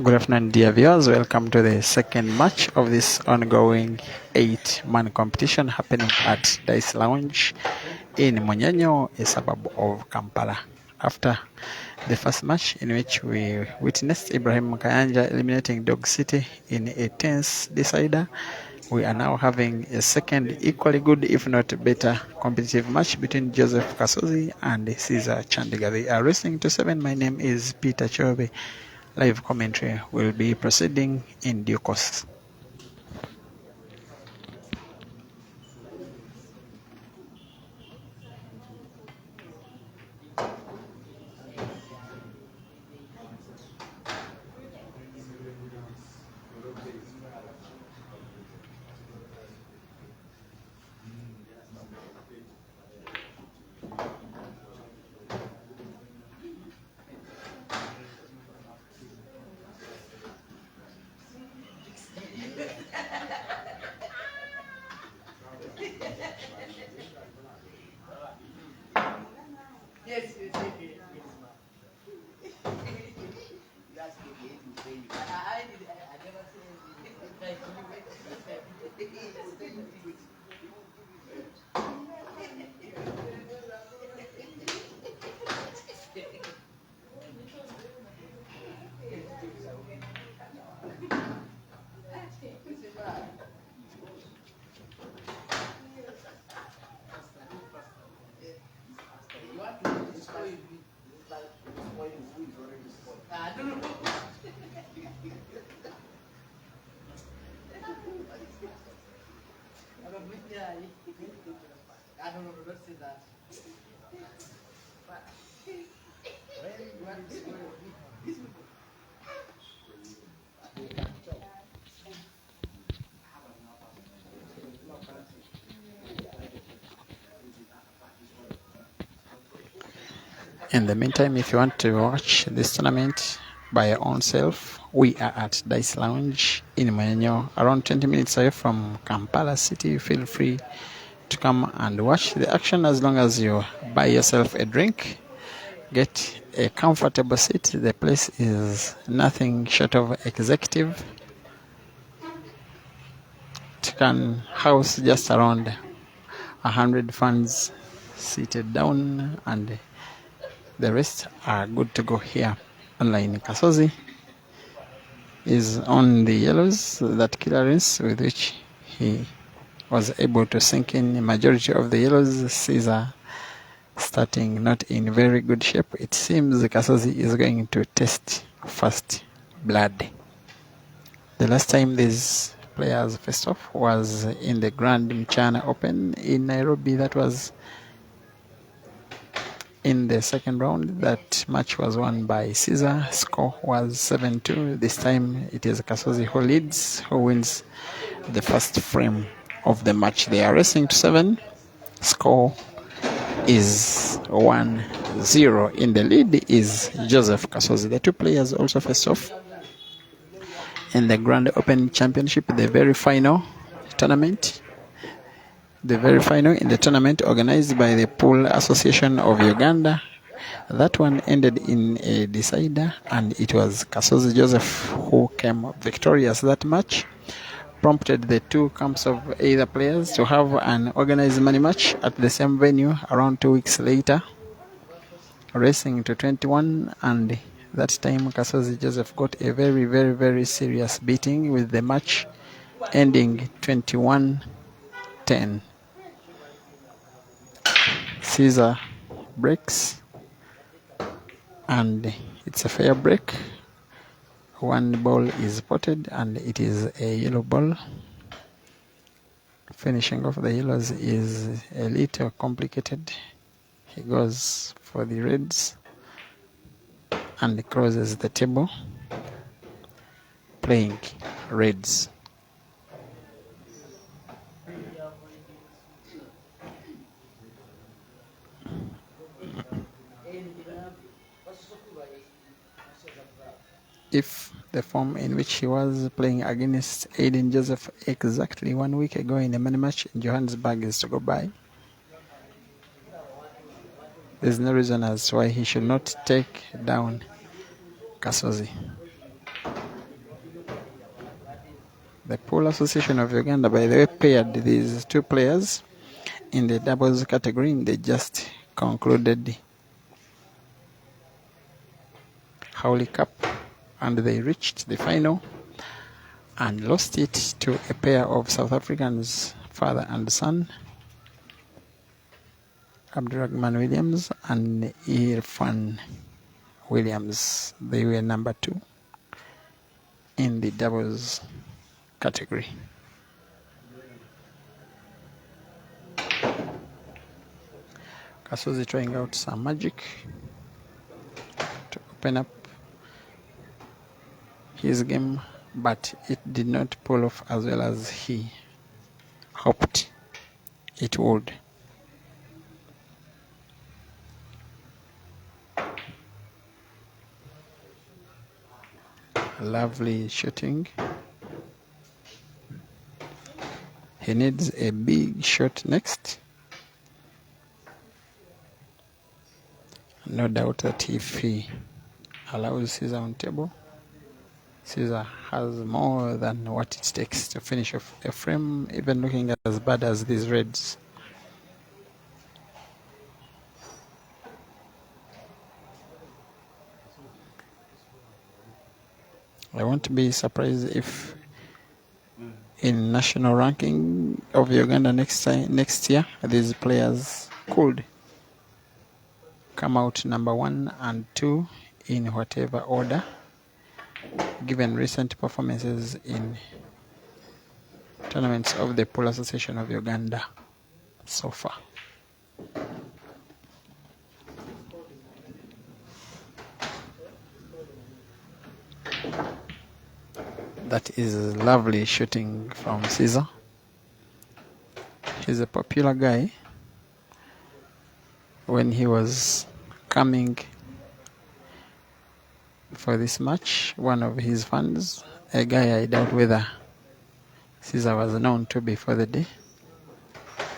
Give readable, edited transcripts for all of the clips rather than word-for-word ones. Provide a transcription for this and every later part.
Good afternoon, dear viewers. Welcome to the second match of this ongoing 8-man competition happening at Dice Lounge in Munyenyo, a suburb of Kampala. After the first match, in which we witnessed Ibrahim Kayanja eliminating Dog City in a tense decider, we are now having a second equally good, if not better, competitive match between Joseph Kasozi and Caesar Chandiga. They are racing to 7. My name is Peter Chobe. Live commentary will be proceeding in due course. In the meantime, if you want to watch this tournament by your own self, we are at Dice Lounge in Munyenyo, around 20 minutes away from Kampala City. Feel free to come and watch the action as long as you buy yourself a drink. Get a comfortable seat. The place is nothing short of executive. It can house just around 100 fans seated down, and the rest are good to go here. Online Kasozi is on the yellows, that clearance with which he was able to sink in the majority of the yellows. Caesar starting not in very good shape. It seems Kasozi is going to test first blood. The last time these players faced off was in the Grand Mchana Open in Nairobi. That was in the second round. That match was won by Caesar. Score was 7-2. This time it is Kasozi who leads, who wins the first frame of the match. They are racing to 7. Score is 1-0. In the lead is Joseph Kasozi. The two players also faced off in the Grand Open Championship, the very final tournament. The very final in the tournament organized by the Pool Association of Uganda. That one ended in a decider, and it was Kasozi Joseph who came victorious that match. Prompted the two camps of either players to have an organized money match at the same venue around 2 weeks later, racing to 21, and that time Kasozi Joseph got a very, very, very serious beating, with the match ending 21-10. Caesar breaks, and it's a fair break. One ball is spotted, and it is a yellow ball. Finishing off the yellows is a little complicated. He goes for the reds and crosses the table, playing reds. if the form in which he was playing against Aiden Joseph exactly 1 week ago in a money match in Johannesburg is to go by, there's no reason as to why he should not take down Kasozi. The Pool Association of Uganda, by the way, paired these two players in the doubles category. They just concluded Howley Cup and they reached the final and lost it to a pair of South Africans, father and son, Abdurrahman Williams and Irfan Williams. They were number 2 in the doubles category. Kasozi trying out some magic to open up his game, but it did not pull off as well as he hoped it would. Lovely shooting. He needs a big shot next. No doubt that if he allows Caesar on table, Caesar has more than what it takes to finish off a frame, even looking as bad as these reds. I won't be surprised if in national ranking of Uganda next year, these players could come out number 1 and 2 in whatever order, given recent performances in tournaments of the Pool Association of Uganda so far. That is lovely shooting from Caesar. He's a popular guy. When he was coming for this match, one of his fans, a guy I doubt whether Caesar was known to be for the day,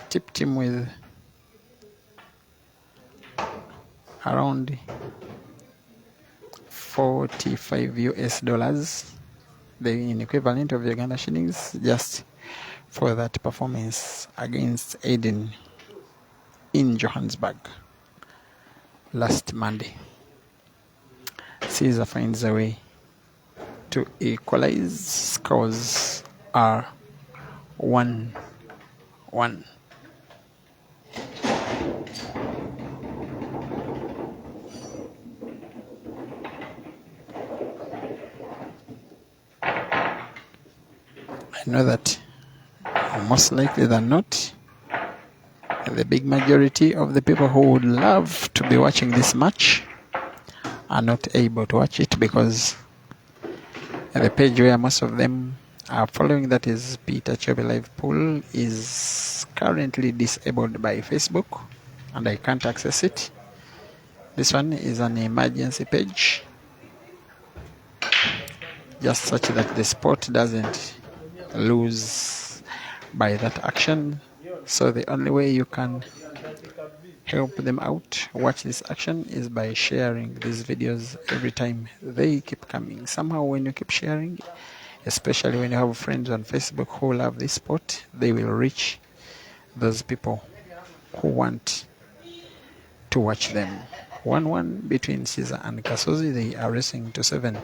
tipped him with around 45 US dollars, the equivalent of Uganda shillings, just for that performance against Aiden in Johannesburg last Monday. Caesar finds a way to equalize. Scores are 1-1. I know that most likely than not, the big majority of the people who would love to be watching this match are not able to watch it because the page where most of them are following, that is Peter Chobe Live Pool, is currently disabled by Facebook and I can't access it. This one is an emergency page, just such that the sport doesn't lose by that action. So the only way you can help them out, watch this action, is by sharing these videos every time they keep coming. Somehow when you keep sharing, especially when you have friends on Facebook who love this sport, they will reach those people who want to watch them. 1-1 between Caesar and Kasozi. They are racing to 7.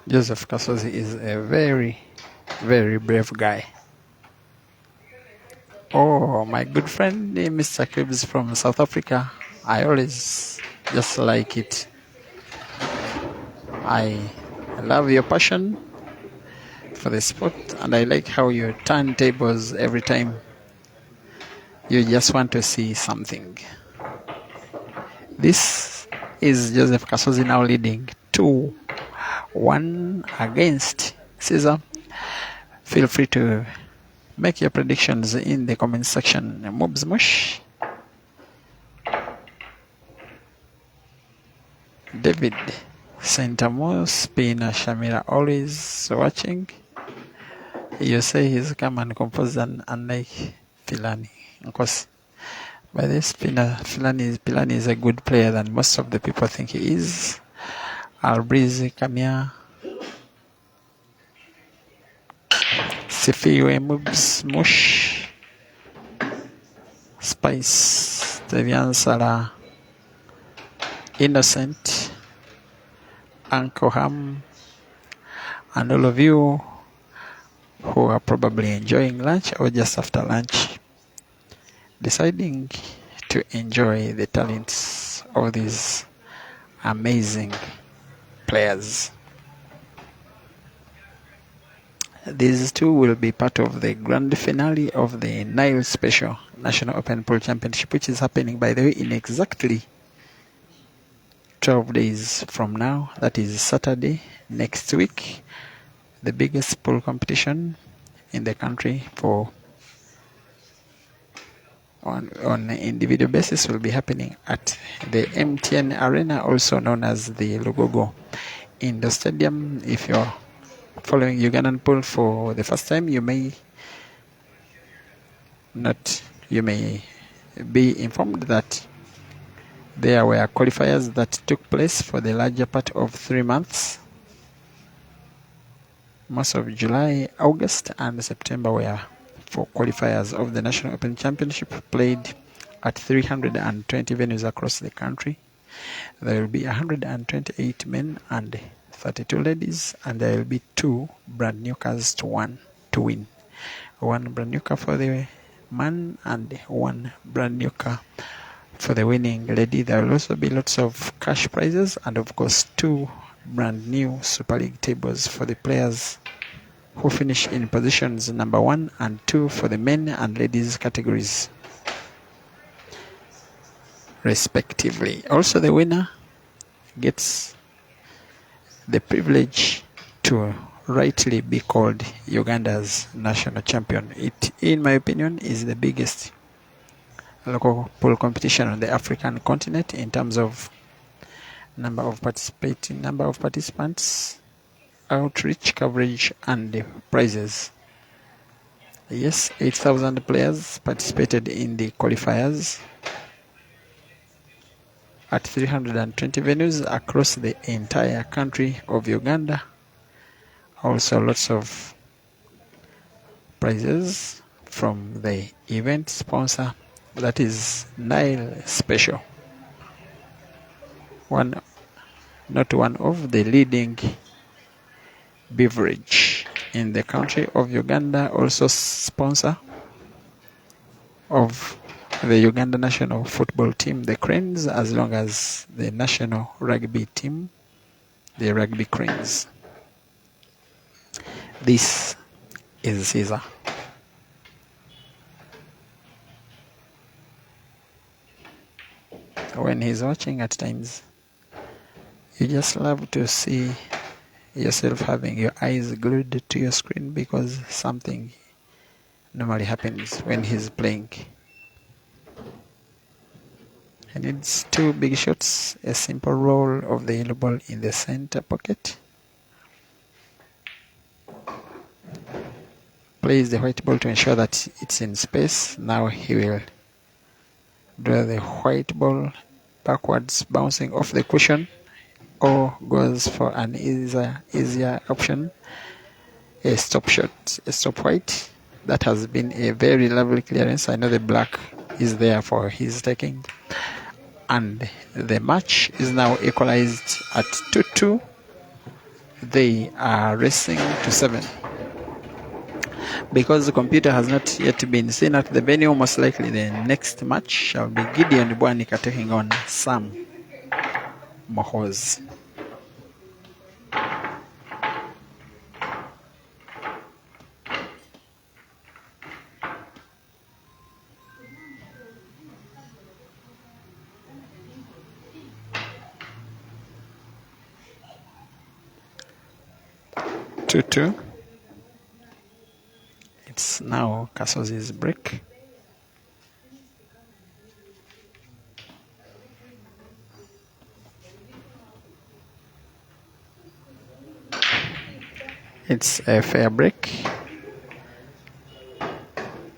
Joseph Kasozi is a very, very brave guy. Oh, my good friend Mr. Krebs from South Africa. I always just like it. I love your passion for the sport, and I like how you turn tables every time you just want to see something. This is Joseph Kasozi now leading 2-1 against Caesar. Feel free to make your predictions in the comment section. Mobs Mush. David Saint-Amos, Pina Shamira always watching. You say he's come and composed unlike Filani. Of course, by this Pilani is a good player than most of the people think he is. Albriz Kamia, Sifiwe Mubs Mush, Spice, Devian Salah, Innocent, Uncle Ham, and all of you who are probably enjoying lunch or just after lunch, deciding to enjoy the talents of these amazing players. These two will be part of the grand finale of the Nile Special National Open Pool Championship, which is happening, by the way, in exactly 12 days from now. That is Saturday next week. The biggest pool competition in the country for on an individual basis will be happening at the MTN Arena, also known as the Lugogo Indoor Stadium. If you're following Ugandan pool for the first time, you may be informed that there were qualifiers that took place for the larger part of 3 months. Most of July, August, and September were for qualifiers of the National Open Championship, played at 320 venues across the country. There will be 128 men and 32 ladies, and there will be 2 brand new cars to win. One brand new car for the man and 1 brand new car for the winning lady. There will also be lots of cash prizes and, of course, 2 brand new Super League tables for the players who finish in positions number 1 and 2 for the men and ladies categories, respectively. Also, the winner gets the privilege to rightly be called Uganda's national champion. It, in my opinion, is the biggest local pool competition on the African continent in terms of number of participants, outreach, coverage, and prizes. Yes, 8,000 players participated in the qualifiers at 320 venues across the entire country of Uganda. Also, lots of prizes from the event sponsor, that is Nile Special. Not one of the leading beverage in the country of Uganda, also sponsor of the Uganda national football team, the Cranes, as long as the national rugby team, the Rugby Cranes. This is Caesar. When he's watching, at times you just love to see yourself having your eyes glued to your screen, because something normally happens when he's playing. He needs 2 big shots, a simple roll of the yellow ball in the center pocket. Plays the white ball to ensure that it's in space. Now he will draw the white ball backwards, bouncing off the cushion or goes for an easier option, a stop shot, a stop white. That has been a very lovely clearance. I know the black is there for his taking. And the match is now equalized at 2-2. They are racing to 7. Because the computer has not yet been seen at the venue, most likely the next match shall be Gideon Bwanika taking on Sam Mohoz. Two. It's now Kasozi's break. It's a fair break.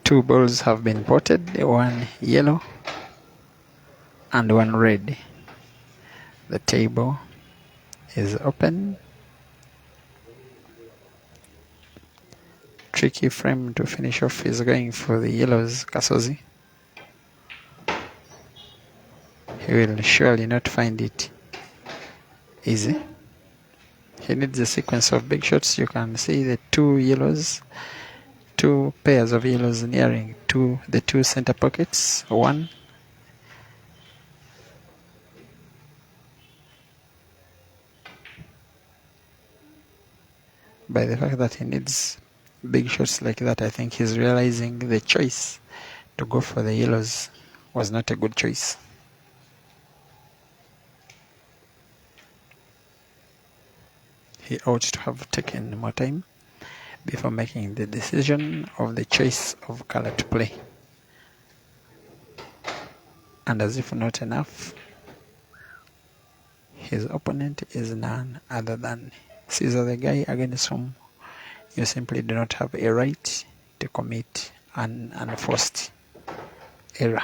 2 balls have been potted, 1 yellow and 1 red. The table is open. Tricky frame to finish off is going for the yellows, Kasozi. He will surely not find it easy. He needs a sequence of big shots. You can see the 2 yellows, 2 pairs of yellows nearing the 2 center pockets. 1. By the fact that he needs big shots like that, I think he's realizing the choice to go for the yellows was not a good choice. He ought to have taken more time before making the decision of the choice of color to play. And as if not enough, his opponent is none other than Caesar, the guy against whom you simply do not have a right to commit an unforced error.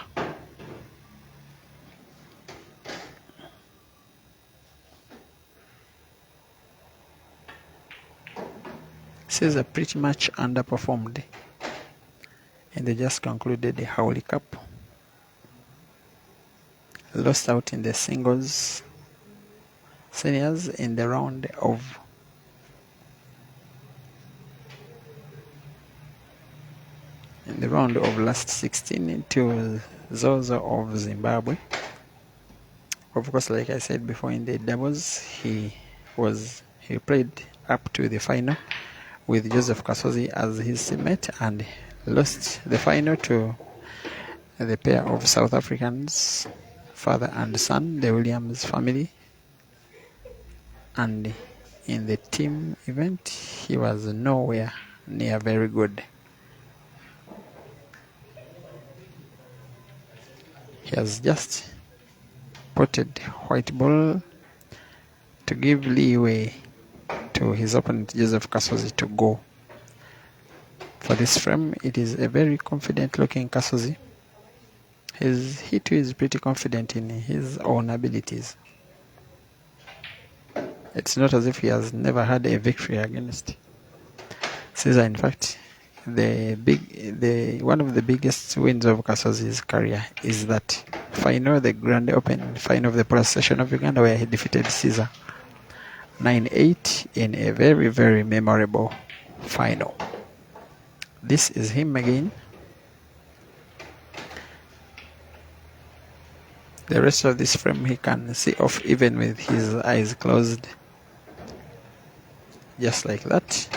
Caesar pretty much underperformed in the just concluded Howley Cup. Lost out in the singles seniors in the round of last 16 to Zozo of Zimbabwe. Of course, like I said before, in the doubles he played up to the final with Joseph Kasozi as his teammate and lost the final to the pair of South Africans, father and son, the Williams family. And in the team event, he was nowhere near very good. He has just potted white ball to give leeway to his opponent Joseph Kasozi to go. For this frame, it is a very confident looking Kasozi. He too is pretty confident in his own abilities. It's not as if he has never had a victory against Caesar. In fact, one of the biggest wins of Kasozi's career is that final, the Grand Open final of the Pro Session of Uganda, where he defeated Caesar 9-8 in a very, very memorable final. This is him again. The rest of this frame he can see off even with his eyes closed. Just like that.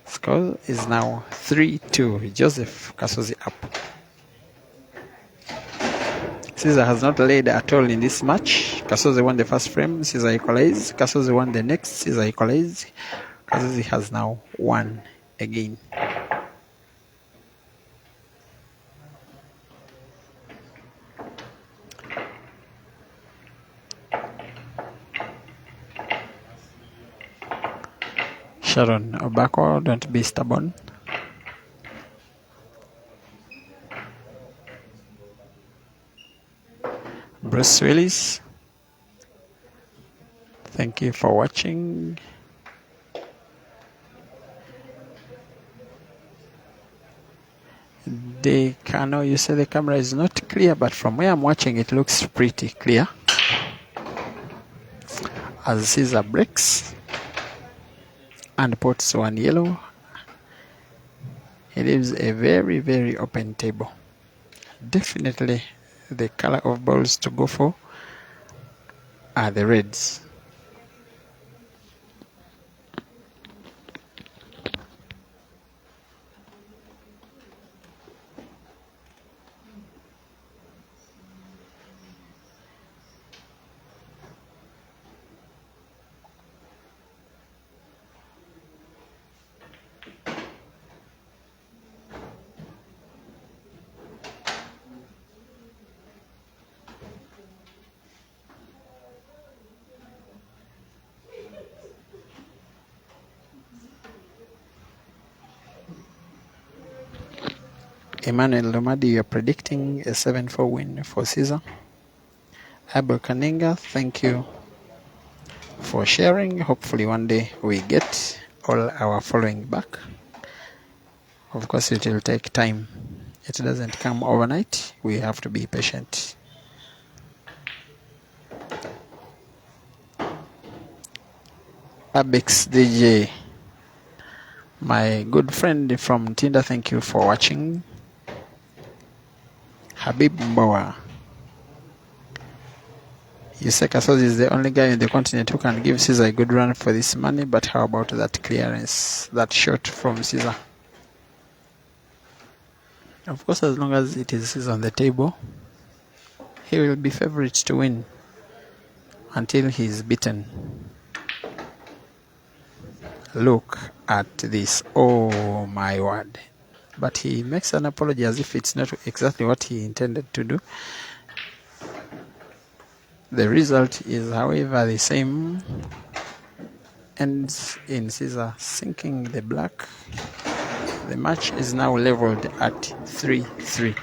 Score is now 3-2. Joseph Kasozi up. Caesar has not led at all in this match. Kasozi won the first frame. Caesar equalized. Kasozi won the next. Caesar equalized. Kasozi has now won again. Sharon Obako, don't be stubborn. Bruce Willis. Thank you for watching. You say the camera is not clear, but from where I'm watching it looks pretty clear. As Caesar breaks and puts one yellow, he leaves a very, very open table. Definitely the color of balls to go for are the reds. Emmanuel Lomadi, you're predicting a 7-4 win for Caesar. Abel Kaninga, thank you for sharing. Hopefully one day we get all our following back. Of course it will take time. It doesn't come overnight. We have to be patient. Abex DJ, my good friend from Tinder, thank you for watching. Habib Mbawa, you say Kasozi is the only guy in the continent who can give Caesar a good run for this money, but how about that clearance, that shot from Caesar? Of course, as long as it is Caesar on the table, he will be favorite to win until he is beaten. Look at this, oh my word. But he makes an apology as if it's not exactly what he intended to do. The result is, however, the same. Ends in Caesar sinking the black. The match is now leveled at 3-3.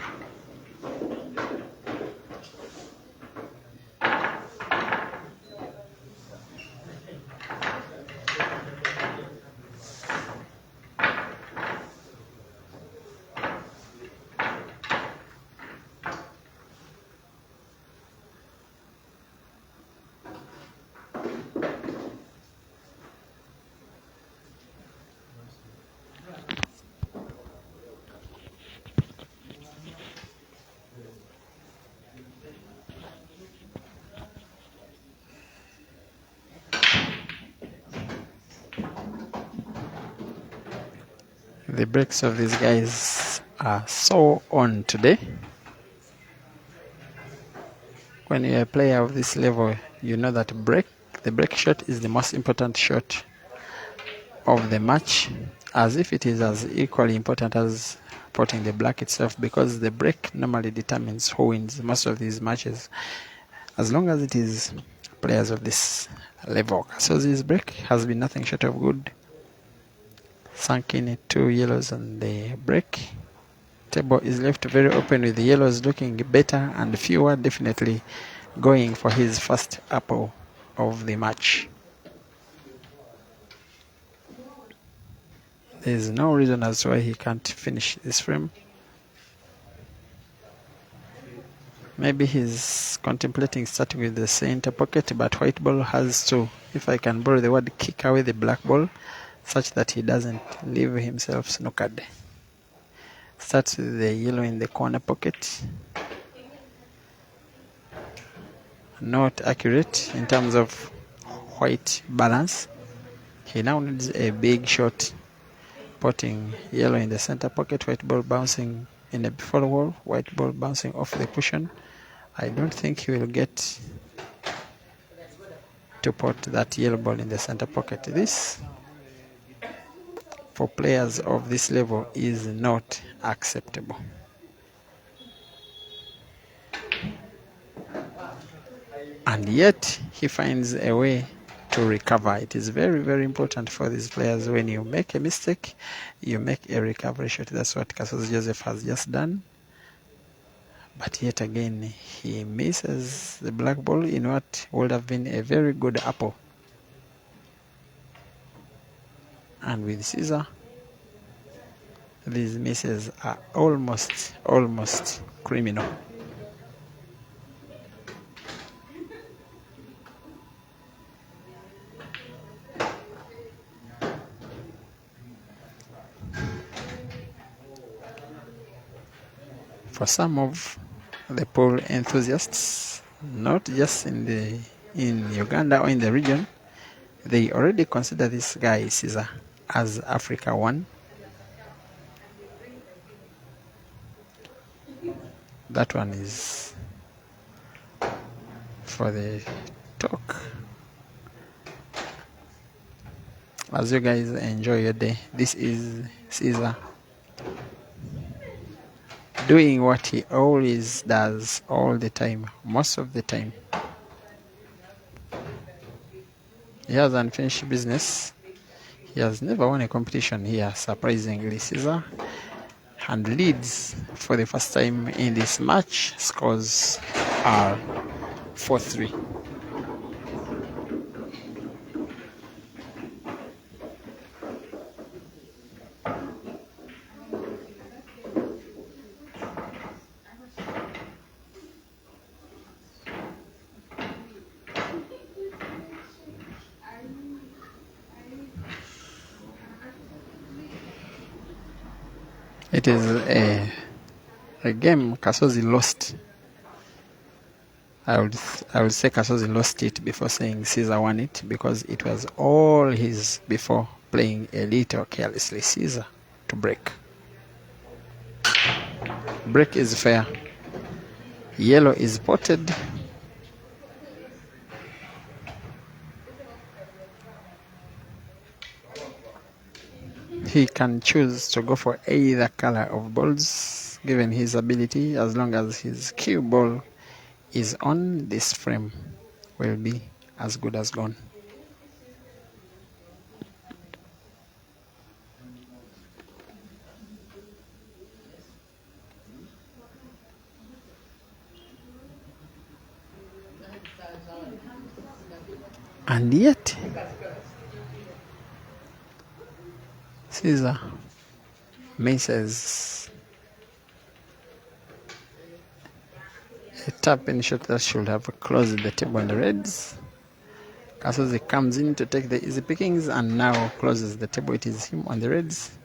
The breaks of these guys are so on today. When you're a player of this level, you know that the break shot is the most important shot of the match, as if it is as equally important as potting the black itself, because the break normally determines who wins most of these matches. As long as it is players of this level. So this break has been nothing short of good. Sunk in 2 yellows on the break. Table is left very open with the yellows looking better and fewer, definitely going for his first apple of the match. There is no reason as to why he can't finish this frame. Maybe he's contemplating starting with the center pocket, but white ball has to, if I can borrow the word, kick away the black ball such that he doesn't leave himself snookered. Starts with the yellow in the corner pocket. Not accurate in terms of white balance. He now needs a big shot, putting yellow in the center pocket, white ball bouncing in the before wall, white ball bouncing off the cushion. I don't think he will get to put that yellow ball in the center pocket. This, for players of this level, is not acceptable. And yet, he finds a way to recover. It is very, very important for these players. When you make a mistake, you make a recovery shot. That's what Kasozi Joseph has just done. but yet again he misses the black ball in what would have been a very good apple. And with Caesar, these misses are almost criminal. For some of the pool enthusiasts, not just in Uganda or in the region, they already consider this guy Caesar as Africa 1. That one is for the talk. As you guys enjoy your day, this is Caesar doing what he always does all the time, most of the time. He has unfinished business. He has never won a competition here, surprisingly, Caesar, and leads for the first time in this match. Scores are 4-3. It is a game Kasozi lost. I would say Kasozi lost it before saying Caesar won it, because it was all his before playing a little carelessly. Caesar to break. Break is fair. Yellow is spotted. He can choose to go for either color of balls given his ability. As long as his cue ball is on, this frame will be as good as gone. And yet Caesar misses a tap-in shot that should have closed the table on the reds. Kasozi comes in to take the easy pickings and now closes the table. It is him on the reds,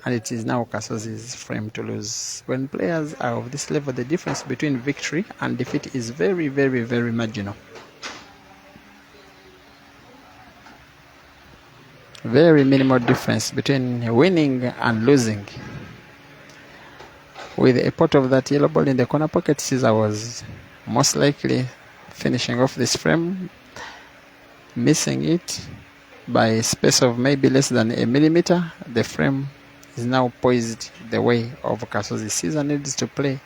and it is now Kasozi's frame to lose. When players are of this level, the difference between victory and defeat is very marginal. Very minimal difference between winning and losing. With a pot of that yellow ball in the corner pocket, Caesar was most likely finishing off this frame, missing it by a space of maybe less than a millimeter. The frame is now poised the way of Kasozi. Caesar needs to play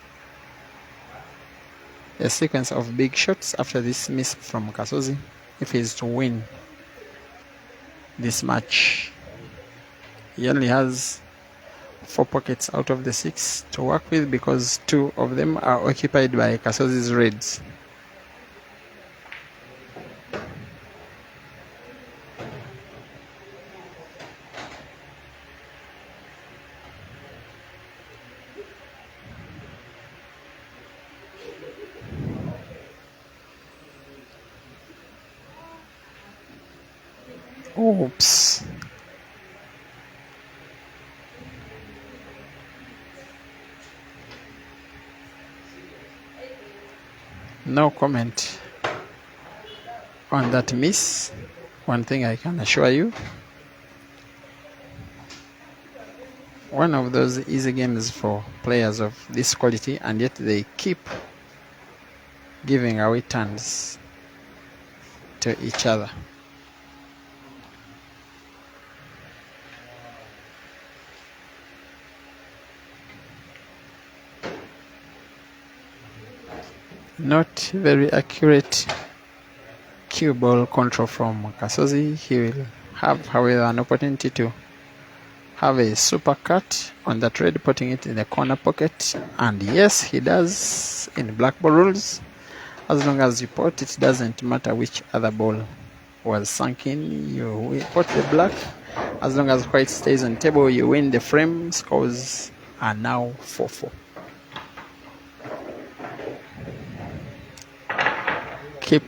a sequence of big shots after this miss from Kasozi if he is to win this match. He only has 4 pockets out of the 6 to work with, because 2 of them are occupied by Kasozi's reds. Oops. No comment on that miss. One thing I can assure you, one of those easy games for players of this quality, and yet they keep giving away turns to each other. Not very accurate cue ball control from Kasozi. He will have, however, an opportunity to have a super cut on that red, putting it in the corner pocket. And yes, he does in black ball rules. As long as you pot, it doesn't matter which other ball was sunk in. You pot the black. As long as white stays on table, you win the frame. Scores are now 4-4. Keep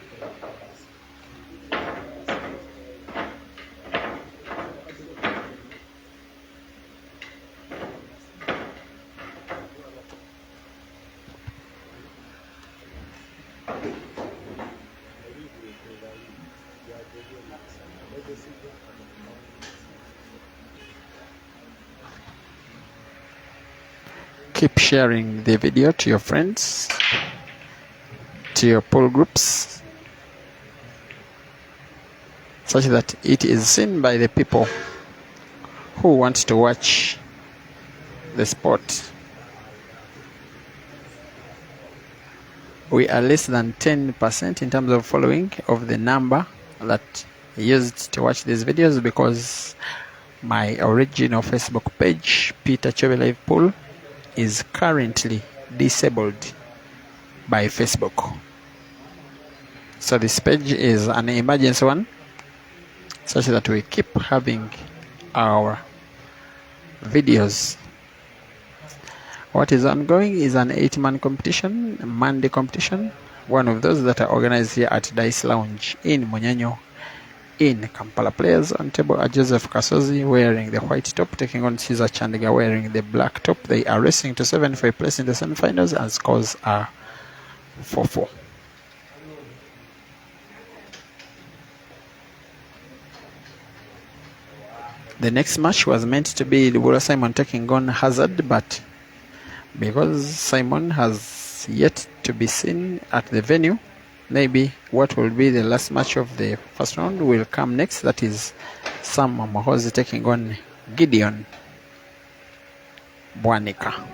keep sharing the video to your friends, to your poll groups, such that it is seen by the people who want to watch the sport. We are less than 10% in terms of following of the number that used to watch these videos, because my original Facebook page, Peter Chove Live Pool, is currently disabled by Facebook. So this page is an emergency one, such that we keep having our videos. What is ongoing is an 8-man competition, Monday competition, one of those that are organized here at Dice Lounge in Munyanyo in Kampala. Players on table are Joseph Kasozi wearing the white top, taking on Caesar Chandiga wearing the black top. They are racing to 7 for a place in the semi-finals, and scores are 4-4. The next match was meant to be Lubula Simon taking on Hazard, but because Simon has yet to be seen at the venue, maybe what will be the last match of the first round will come next. That is Sam Mahozi taking on Gideon Bwanika.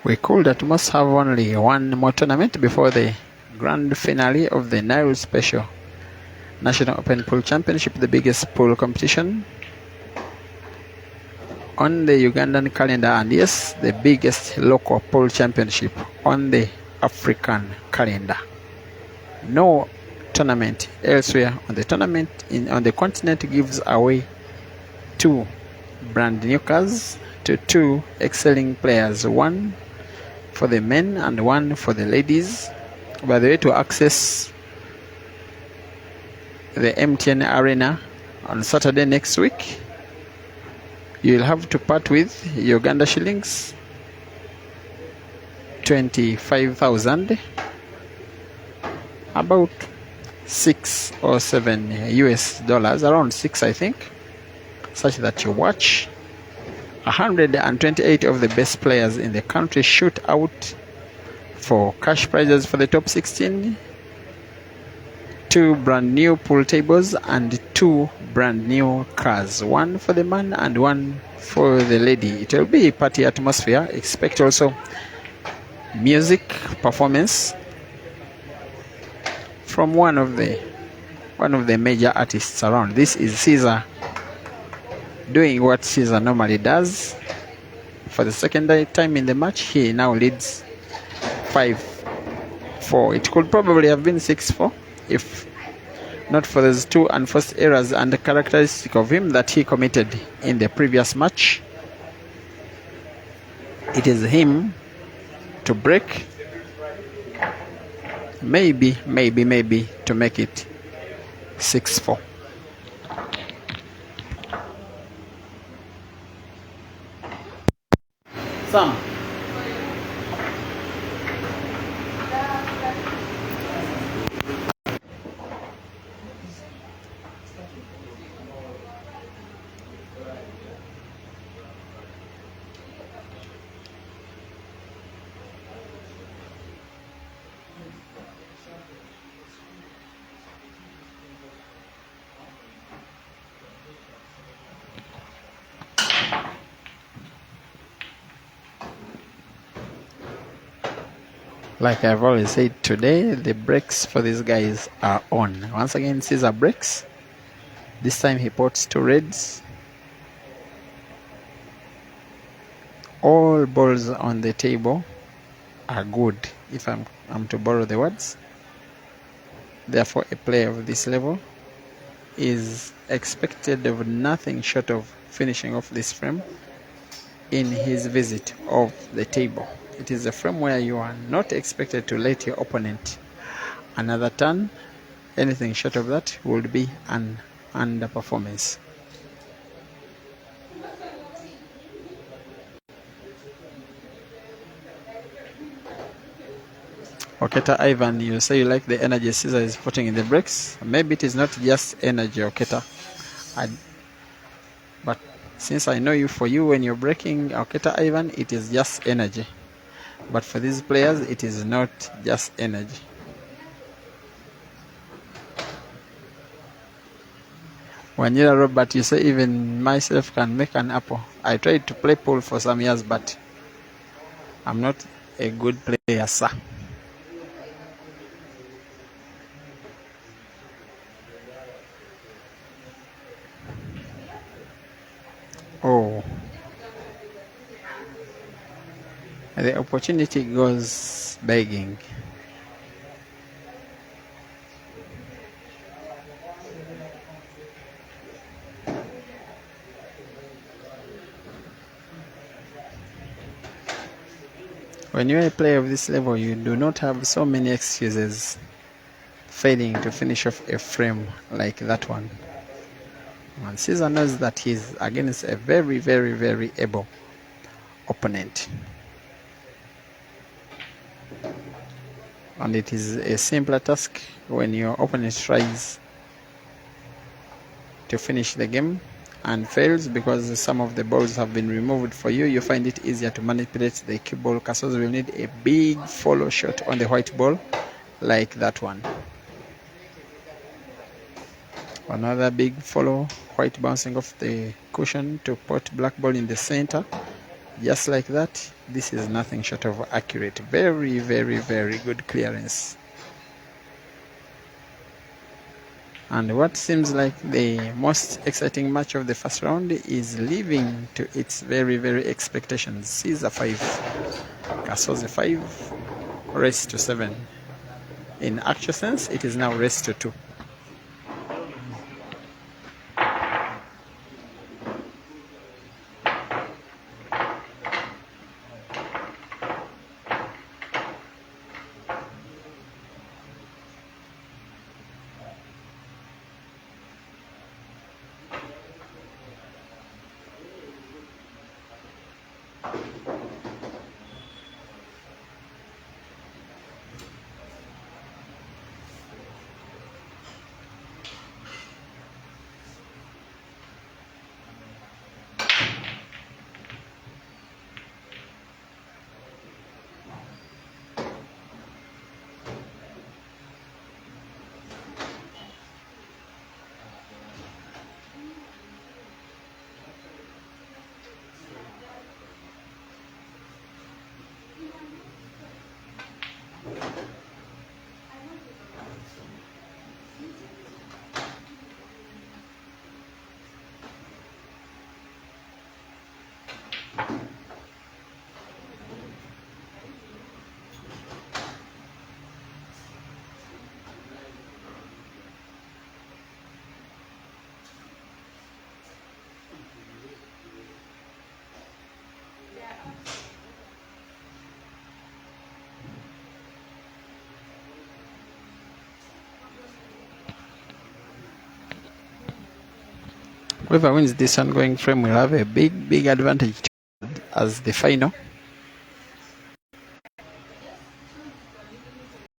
We could at most have only one more tournament before the grand finale of the Nile Special National Open Pool Championship, the biggest pool competition on the Ugandan calendar, and yes, the biggest local pool championship on the African calendar. No tournament elsewhere on the on the continent gives away 2 brand new cars to 2 excelling players, one for the men and one for the ladies. By the way, to access the MTN Arena on Saturday next week, you'll have to part with Uganda shillings 25,000, about 6 or 7 US dollars, around 6 I think, such that you watch 128 of the best players in the country shoot out for cash prizes for the top 16, 2 brand new pool tables, and 2 brand new cars, one for the man and one for the lady. It will be a party atmosphere. Expect also music performance from one of the major artists around. This is Caesar doing what Caesar normally does. For the second time in the match, he now leads 5-4. It could probably have been 6-4 if not for those 2 unforced errors and the characteristic of him that he committed in the previous match. It is him to break, maybe to make it 6-4. Sam. Like I've always said, today the brakes for these guys are on. Once again, Caesar breaks. This time he puts two reds. All balls on the table are good, if I'm to borrow the words. Therefore, a player of this level is expected of nothing short of finishing off this frame in his visit of the table. It is a frame where you are not expected to let your opponent another turn. Anything short of that would be an underperformance. Oketa Ivan, you say you like the energy Caesar is putting in the brakes. Maybe it is not just energy, Oketa. But since I know you, for you, when you're braking Oketa Ivan, it is just energy. But for these players, it is not just energy. Wanyira Robert, you say even myself can make an apple. I tried to play pool for some years, but I'm not a good player, sir. Oh, the opportunity goes begging. When you're a player of this level, you do not have so many excuses failing to finish off a frame like that one. And Caesar knows that he's against a very, very, very able opponent. And it is a simpler task when your opponent tries to finish the game and fails because some of the balls have been removed for you. You find it easier to manipulate the cue ball. Kasozi will need a big follow shot on the white ball like that one. Another big follow, white bouncing off the cushion to put black ball in the center. Just like that. This is nothing short of accurate. Very, very, very good clearance. And what seems like the most exciting match of the first round is living to its very, very expectations. Caesar 5, Kasozi 5, race to 7. In actual sense, it is now race to 2. Whoever wins this ongoing frame will have a big, big advantage as the final.